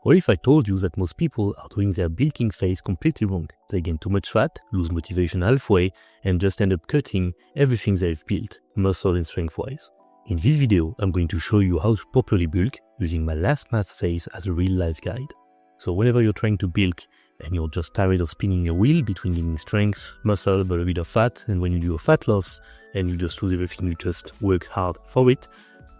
What if I told you that most people are doing their bulking phase completely wrong? They gain too much fat, lose motivation halfway, and just end up cutting everything they've built, muscle and strength-wise. In this video, I'm going to show you how to properly bulk using my last mass phase as a real-life guide. So whenever you're trying to bulk and you're just tired of spinning your wheel between gaining strength, muscle, but a bit of fat, and when you do a fat loss and you just lose everything, you just work hard for it,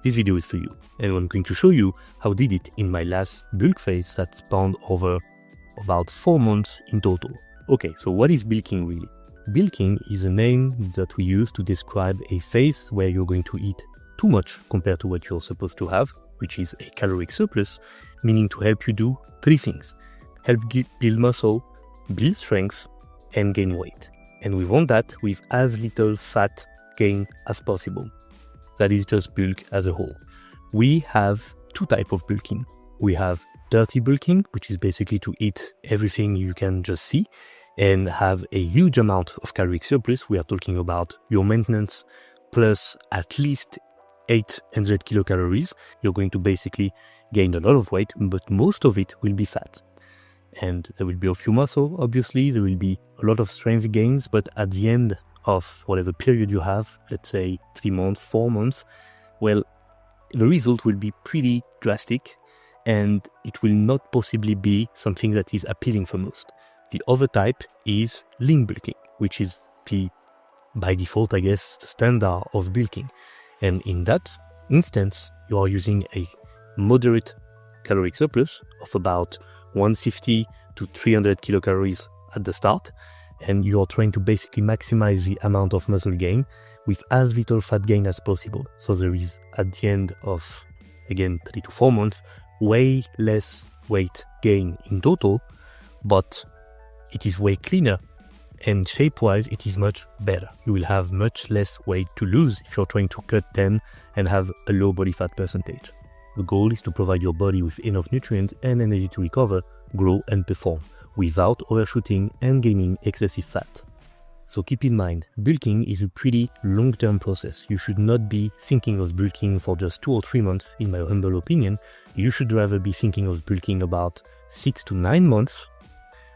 this video is for you. And I'm going to show you how I did it in my last bulk phase that spanned over about 4 months in total. Okay, so what is bulking really? Bulking is a name that we use to describe a phase where you're going to eat too much compared to what you're supposed to have, which is a caloric surplus, meaning to help you do 3 things. Help build muscle, build strength, and gain weight. And we want that with as little fat gain as possible. That is just bulk as a whole. We have 2 types of bulking. We have dirty bulking, which is basically to eat everything you can just see and have a huge amount of caloric surplus. We are talking about your maintenance plus at least 800 kilocalories. You're going to basically gain a lot of weight, but most of it will be fat. And there will be a few muscle, obviously. There will be a lot of strength gains, but at the end of whatever period you have, let's say 3 months, 4 months, well, the result will be pretty drastic and it will not possibly be something that is appealing for most. The other type is lean bulking, which is by default, I guess, the standard of bulking. And in that instance, you are using a moderate caloric surplus of about 150 to 300 kilocalories at the start, and you are trying to basically maximize the amount of muscle gain with as little fat gain as possible. So there is, at the end of, again, 3 to 4 months, way less weight gain in total, but it is way cleaner, and shape-wise, it is much better. You will have much less weight to lose if you're trying to cut 10 and have a low body fat percentage. The goal is to provide your body with enough nutrients and energy to recover, grow, and perform, without overshooting and gaining excessive fat. So keep in mind, bulking is a pretty long-term process. You should not be thinking of bulking for just 2 or 3 months, in my humble opinion. You should rather be thinking of bulking about 6 to 9 months,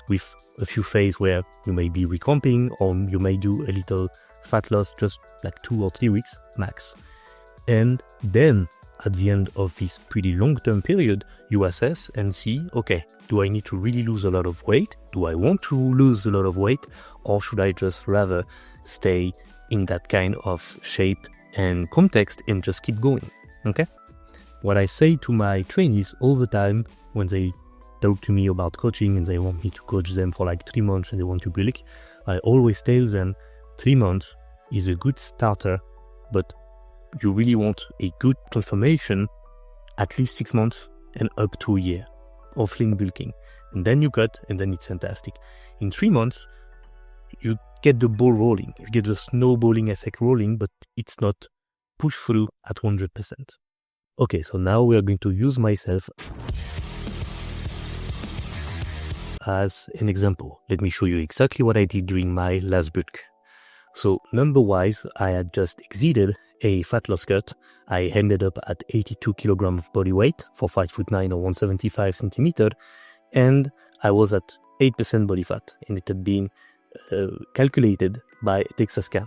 with a few phases where you may be recamping or you may do a little fat loss, just like 2 or 3 weeks max. And then at the end of this pretty long-term period, you assess and see, okay, do I need to really lose a lot of weight? Do I want to lose a lot of weight? Or should I just rather stay in that kind of shape and context and just keep going? Okay? What I say to my trainees all the time when they talk to me about coaching and they want me to coach them for like 3 months and they want to bulk, I always tell them 3 months is a good starter, but you really want a good transformation at least 6 months and up to a year of lean bulking. And then you cut and then it's fantastic. In 3 months, you get the ball rolling, you get the snowballing effect rolling, but it's not push through at 100%. Okay, so now we are going to use myself as an example. Let me show you exactly what I did during my last bulk. So number-wise, I had just exceeded a fat loss cut. I ended up at 82 kilograms of body weight for 5'9" or 175 centimeters, and I was at 8% body fat, and it had been calculated by DEXA scan.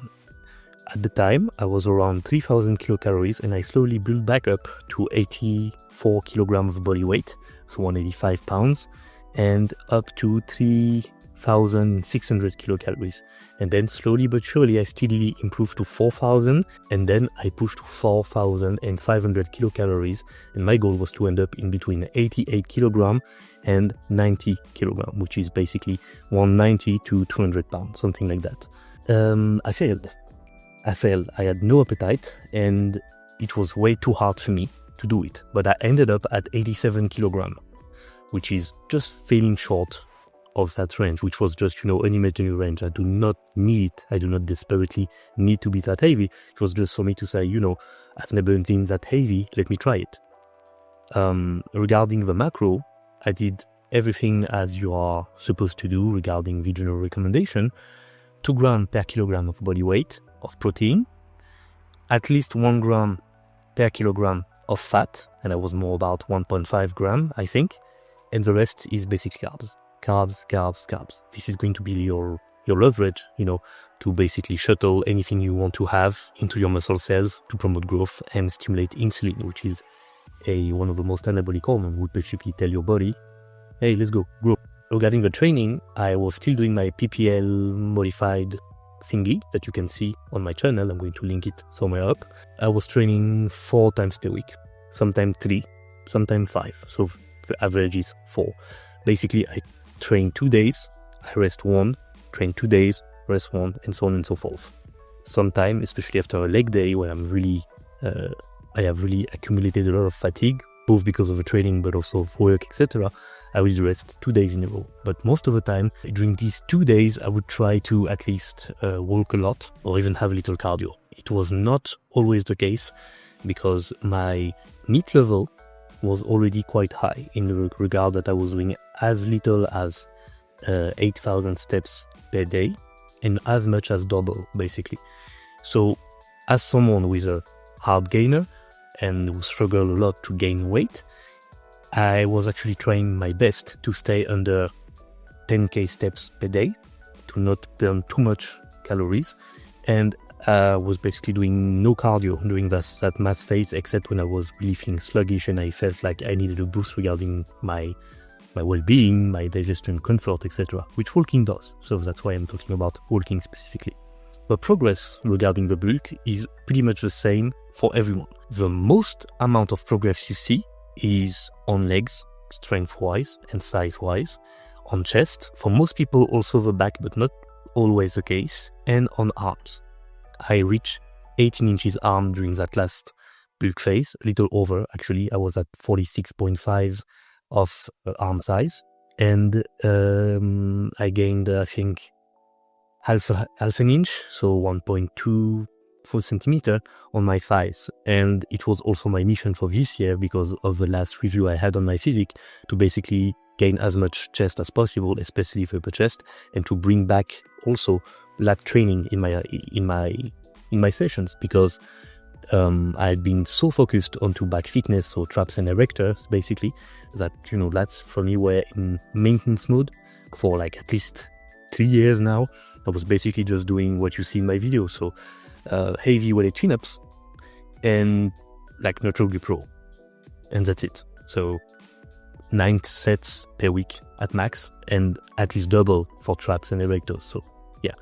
At the time, I was around 3,000 kilocalories, and I slowly built back up to 84 kilograms of body weight, so 185 pounds, and up to 3,600 kilocalories. And then slowly but surely I steadily improved to 4,000, and then I pushed to 4,500 kilocalories, and my goal was to end up in between 88 kilogram and 90 kilogram, which is basically 190 to 200 pounds, something like that. I failed. I had no appetite and it was way too hard for me to do it, but I ended up at 87 kilogram, which is just falling short of that range, which was just, an imaginary range. I do not need it. I do not desperately need to be that heavy. It was just for me to say, I've never been that heavy. Let me try it. Regarding the macro, I did everything as you are supposed to do regarding the general recommendation. 2 grams per kilogram of body weight of protein, at least 1 gram per kilogram of fat, and I was more about 1.5 gram, I think, and the rest is basically carbs. This is going to be your leverage, to basically shuttle anything you want to have into your muscle cells to promote growth and stimulate insulin, which is one of the most anabolic hormones, would basically tell your body, hey, let's go, grow. Regarding the training, I was still doing my PPL modified thingy that you can see on my channel. I'm going to link it somewhere up. I was training 4 times per week, sometimes 3, sometimes 5. So the average is 4. Basically, I train 2 days, I rest 1, train 2 days, rest 1, and so on and so forth. Sometimes, especially after a leg day where I have really accumulated a lot of fatigue, both because of the training but also of work, etc., I will rest 2 days in a row. But most of the time, during these 2 days, I would try to at least walk a lot or even have a little cardio. It was not always the case because my NEAT level was already quite high in the regard that I was doing as little as 8,000 steps per day and as much as double, basically. So as someone who is a hard gainer and who struggle a lot to gain weight, I was actually trying my best to stay under 10k steps per day, to not burn too much calories, and I was basically doing no cardio during that mass phase, except when I was really feeling sluggish and I felt like I needed a boost regarding my well-being, my digestion comfort, etc., which walking does. So that's why I'm talking about walking specifically. The progress regarding the bulk is pretty much the same for everyone. The most amount of progress you see is on legs, strength-wise and size-wise, on chest, for most people also the back, but not always the case, and on arms. I reached 18 inches arm during that last bulk phase, a little over actually. I was at 46.5 of arm size, and I gained, I think, half an inch, so 1.24 centimeter on my thighs. And it was also my mission for this year, because of the last review I had on my physique, to basically gain as much chest as possible, especially for upper chest, and to bring back also lat training in my sessions, because I had been so focused onto back fitness, so traps and erectors basically, that lats for me were in maintenance mode for like at least 3 years now. I was basically just doing what you see in my video, so heavy weighted chin-ups and like neutral grip row, and that's it. So 9 sets per week at max, and at least double for traps and erectors. So yeah,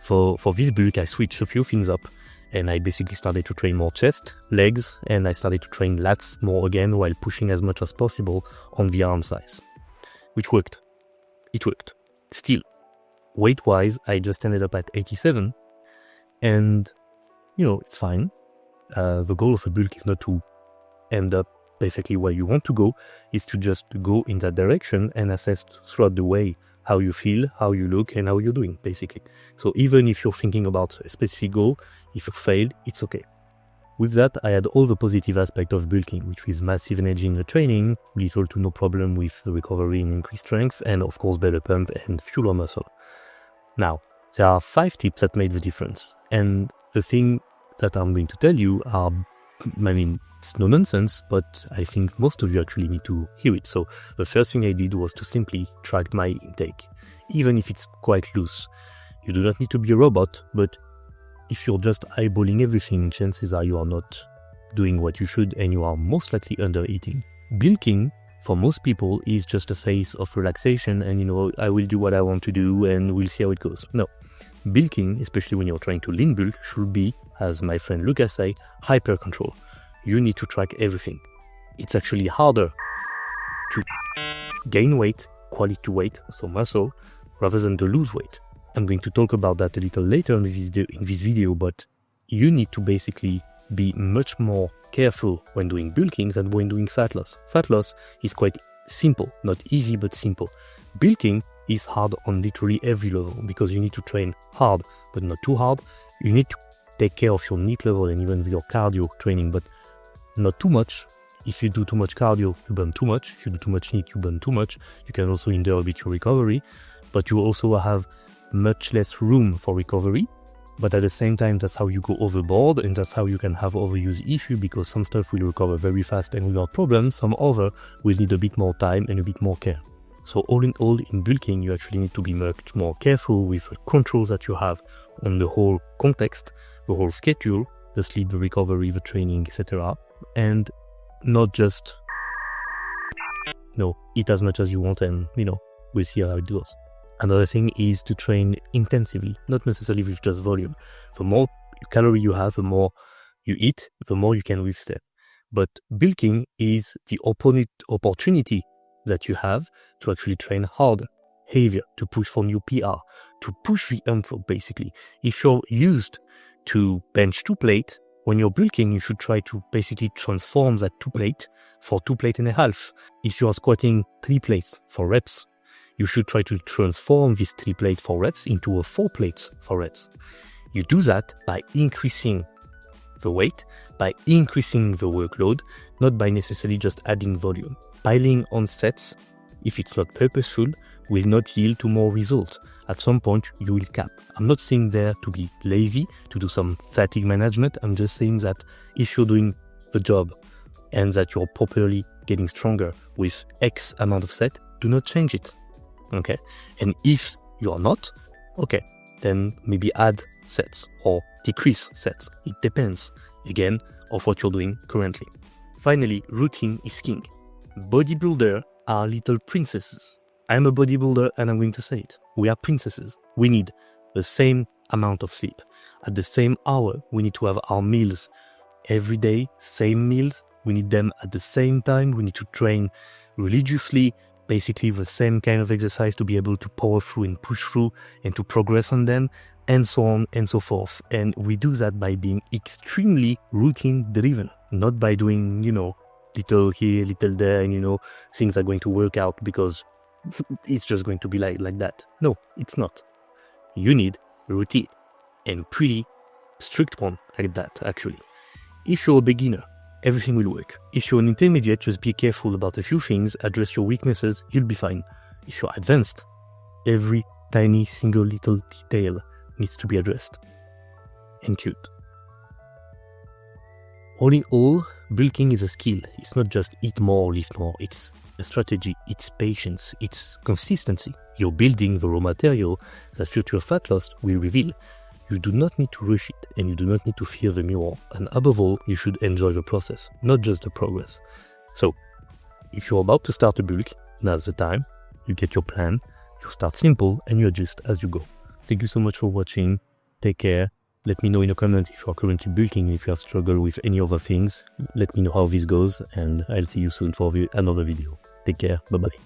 for this bulk I switched a few things up, and I basically started to train more chest, legs, and I started to train lats more again, while pushing as much as possible on the arm size, which worked. It worked. Still, weight-wise, I just ended up at 87, and it's fine. The goal of a bulk is not to end up perfectly where you want to go, is to just go in that direction and assess throughout the way how you feel, how you look, and how you're doing, basically. So even if you're thinking about a specific goal, if you failed, it's okay. With that, I had all the positive aspects of bulking, which is massive energy in the training, little to no problem with the recovery and increased strength, and of course better pump and fuller muscle. Now, there are 5 tips that made the difference, and the thing that I'm going to tell you are, it's no nonsense, but I think most of you actually need to hear it. So the first thing I did was to simply track my intake, even if it's quite loose. You do not need to be a robot, but if you're just eyeballing everything, chances are you are not doing what you should, and you are most likely under-eating. Bulking, for most people, is just a phase of relaxation, and I will do what I want to do and we'll see how it goes. No. Bulking, especially when you're trying to lean bulk, should be, as my friend Lucas say, hyper control. You need to track everything. It's actually harder to gain weight, quality weight, so muscle, rather than to lose weight. I'm going to talk about that a little later in this video, but you need to basically be much more careful when doing bulking than when doing fat loss. Fat loss is quite simple, not easy, but simple. Bulking is hard on literally every level, because you need to train hard, but not too hard. You need to take care of your NEAT level and even your cardio training, but not too much. If you do too much cardio, you burn too much. If you do too much NEAT, you burn too much. You can also hinder a bit your recovery, but you also have much less room for recovery But at the same time, that's how you go overboard, and that's how you can have overuse issue, because some stuff will recover very fast and without problems, some other will need a bit more time and a bit more care. So all in all, in bulking, you actually need to be much more careful with the controls that you have on the whole context, the whole schedule, the sleep, the recovery, the training, etc. And not just, eat as much as you want and, we'll see how it goes. Another thing is to train intensively, not necessarily with just volume. The more calorie you have, the more you eat, the more you can withstand. But bulking is the opportunity that you have to actually train harder, heavier, to push for new PR, to push the envelope basically. If you're used to bench 2 plate, when you're bulking, you should try to basically transform that 2 plate for 2.5 plates. If you are squatting 3 plates for reps, you should try to transform this 3 plate for reps into a 4 plates for reps. You do that by increasing the weight, by increasing the workload, not by necessarily just adding volume. Piling on sets, if it's not purposeful, will not yield to more result. At some point, you will cap. I'm not saying there to be lazy, to do some fatigue management. I'm just saying that if you're doing the job and that you're properly getting stronger with X amount of set, do not change it. Okay? And if you are not, okay, then maybe add sets or decrease sets. It depends, again, of what you're doing currently. Finally, routine is king. Bodybuilders are little princesses. I'm a bodybuilder and I'm going to say it. We are princesses. We need the same amount of sleep. At the same hour, we need to have our meals every day, same meals. We need them at the same time. We need to train religiously, basically the same kind of exercise to be able to power through and push through and to progress on them, and so on and so forth. And we do that by being extremely routine driven, not by doing, little here, little there, and things are going to work out because it's just going to be like that. No, it's not. You need routine, and pretty strict one like that, actually. If you're a beginner, everything will work. If you're an intermediate, just be careful about a few things, address your weaknesses, you'll be fine. If you're advanced, every tiny single little detail needs to be addressed and cute. All in all, bulking is a skill. It's not just eat more, lift more. It's a strategy, it's patience, it's consistency. You're building the raw material that future fat loss will reveal. You do not need to rush it, and you do not need to fear the mirror. And above all, you should enjoy the process, not just the progress. So, if you're about to start a bulk, now's the time. You get your plan, you start simple, and you adjust as you go. Thank you so much for watching. Take care. Let me know in the comments if you are currently bulking, if you have struggled with any other things. Let me know how this goes, and I'll see you soon for another video. Take care. Bye-bye.